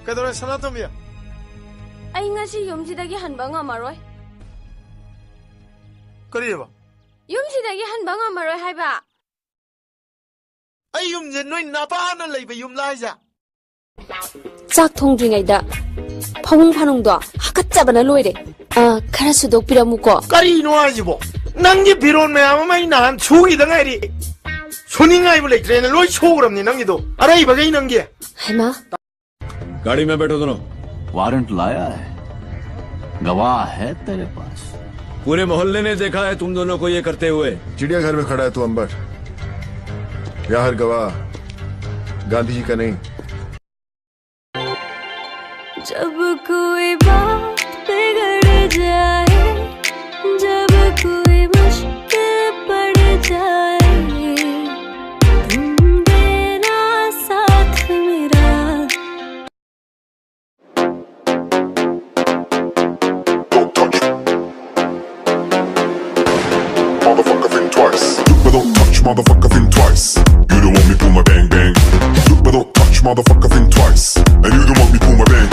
Kadore Sanatomia. Ay nga si Yumsidagi hanba nga maroy. Kariba. Yumsidagi hanba nga maroy hay ba? Ay yum jen noy napa na lay ba yum lai ja. 짝 통중에다 파홍파농도 하갓잡아나 로이래 카라수도 비라무고 Kari no ajibo. Nangi biron me amamay nan chugi da ngai ri. Suni ngai bo lek train loi chogram ni nangi do. Arai ba gai nangi. हैमा गाड़ी में बैठो दोनों। Warrant लाया है, गवाह है तेरे पास। पूरे मोहल्ले ने देखा है तुम दोनों को ये करते हुए। चिड़ियाघर में खड़ा है तू अंबर, या हर गवाह गांधी जी का नहीं। जब कोई बात बिगड़ जाए, जब कोई मुश्किल पड़ जाए, तुम देना साथ मेरा। Motherfucker think twice. But don't touch, motherfucker think twice. You don't want me pull my bang bang. But don't touch, motherfucker think twice. And you don't want me pull my bang.